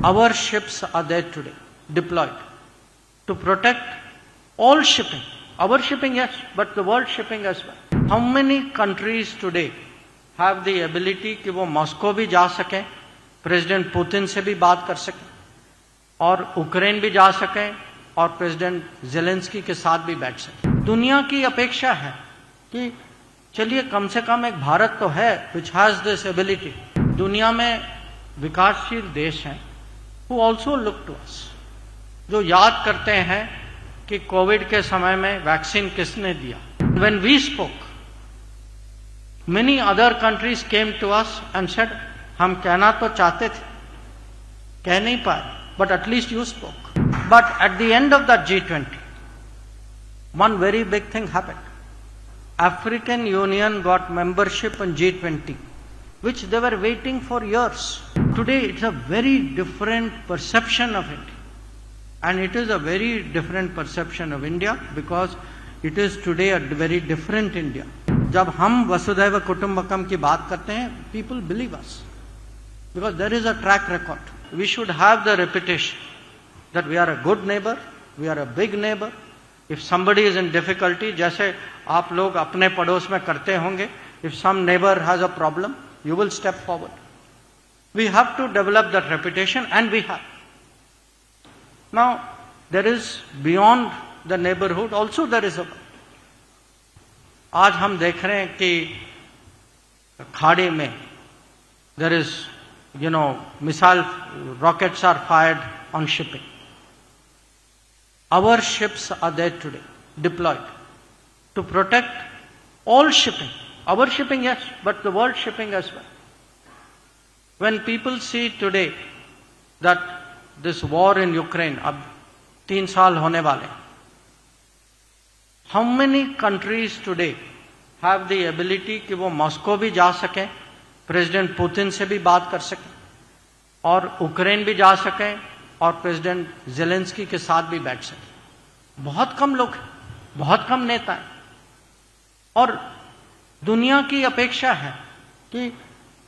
Our ships are there today, deployed, to protect all shipping. Our shipping, yes, but the world shipping as well. How many countries today have the ability कि वो Moscow भी जा सकें, president Putin से भी बात कर सकें, और यूक्रेन भी जा सकें, और प्रेसिडेंट ज़ेलेंस्की के साथ भी बैठ सकें? दुनिया की अपेक्षा है कि चलिए कम से कम एक भारत तो है विच हैज दिस एबिलिटी. दुनिया में विकासशील देश हैं who also look to us, जो याद करते हैं कि कोविड के समय में वैक्सीन किसने दिया. When we spoke, many other countries came to us and said, हम कहना तो चाहते थे, कह नहीं पाए, but at least you spoke. But at the end of that G20, one very big thing happened. African Union got membership in G20, which they were waiting for years. Today it's a very different perception of India. And it is a very different perception of India because it is today a very different India. जब हम वसुधैव कुटुंबकम की बात करते हैं, people believe us because there is a track record. We should have the reputation that we are a good neighbor, we are a big neighbor. If somebody is in difficulty, जैसे आप लोग अपने पड़ोस में करते होंगे, if some neighbor has a problem, you will step forward. We have to develop that reputation, and we have. Now, there is beyond the neighborhood, also there is a. आज हम देख रहे हैं कि खाड़ी में there is, missile rockets are fired on shipping. Our ships are there today, deployed, to protect all shipping. Our shipping, yes, but the world shipping as well. When people see today that this war in Ukraine, अब 3 साल होने वाले, how many countries today have the ability कि वो Moscow भी जा सकें, president Putin से भी बात कर सकें, और यूक्रेन भी जा सकें, और प्रेसिडेंट ज़ेलेंस्की के साथ भी बैठ सकें? बहुत कम लोग हैं, बहुत कम नेता हैं. और दुनिया की अपेक्षा है कि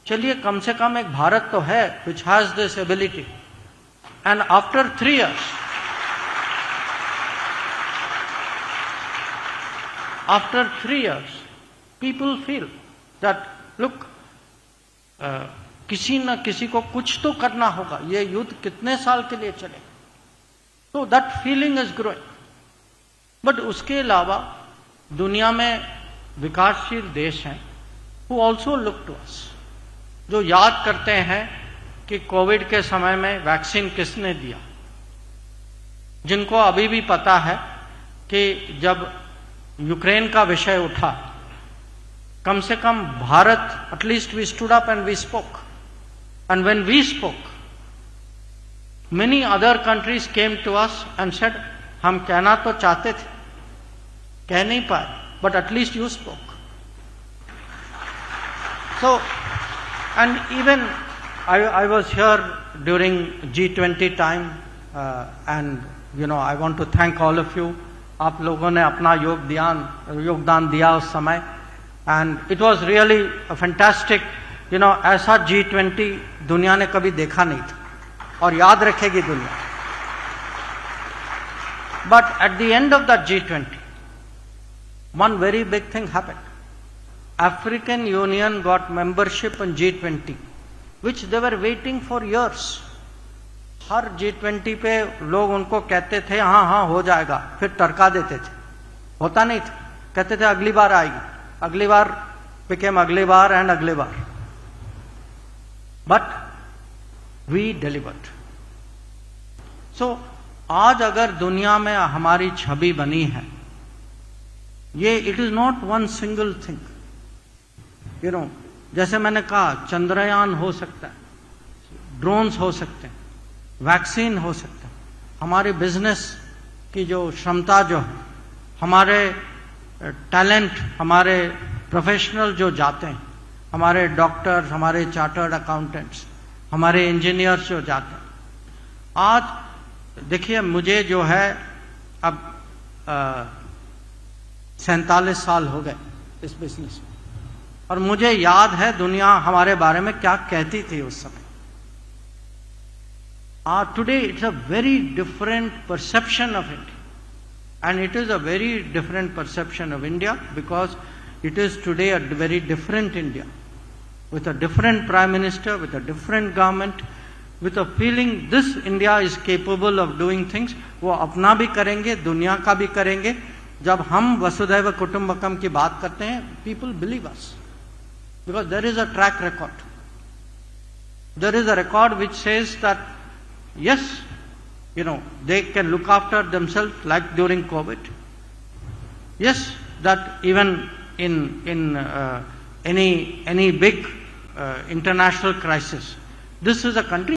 चलिए कम से कम एक भारत तो है which has this ability. And after 3 years, after 3 years, people feel that look, किसी न किसी को कुछ तो करना होगा, ये युद्ध कितने साल के लिए चले. तो that feeling is growing. But उसके अलावा दुनिया में विकासशील देश हैं who also look to us, जो याद करते हैं कि कोविड के समय में वैक्सीन किसने दिया. जिनको अभी भी पता है कि जब यूक्रेन का विषय उठा, कम से कम Bharat, at least we stood up and we spoke. And when we spoke, many other countries came to us and said, हम कहना तो चाहते थे, कह नहीं पाए, but at least you spoke. So, and even I was here during G20 time, and I want to thank all of you. आप लोगों ने अपना योगदान दिया उस समय, and it was really a fantastic, ऐसा G20 दुनिया ने कभी देखा नहीं था, और याद रखेगी दुनिया. But at the end of that G20, one very big thing happened. African Union got membership in G20, which they were waiting for years. Her G20 पे लोग उनको कहते थे हाँ हो जाएगा, फिर टरका देते थे, होता नहीं था, कहते थे अगली बार आएगी, अगली बार became अगली बार and अगली बार. But we delivered. So आज अगर दुनिया में हमारी छवि बनी है, ये it is not one single thing. जैसे मैंने कहा, चंद्रयान हो सकता है, ड्रोन्स हो सकते हैं, वैक्सीन हो सकता है, हमारे बिजनेस की जो क्षमता जो है, हमारे टैलेंट, हमारे प्रोफेशनल जो जाते हैं, हमारे डॉक्टर्स, हमारे चार्टर्ड अकाउंटेंट्स, हमारे इंजीनियर्स जो जाते हैं. आज देखिए, मुझे जो है अब 47 साल हो गए इस बिजनेस में, और मुझे याद है दुनिया हमारे बारे में क्या कहती थी उस समय. Today it's a very different perception of India. And it is a very different perception of India because it is today a very different India, with a different Prime Minister, with a different government, with a feeling this India is capable of doing things. वो अपना भी करेंगे, दुनिया का भी करेंगे. जब हम वसुधैव कुटुंबकम की बात करते हैं, people believe us because there is a track record. There is a record which says that yes, they can look after themselves like during COVID. Yes, that even in any big international crisis, this is a country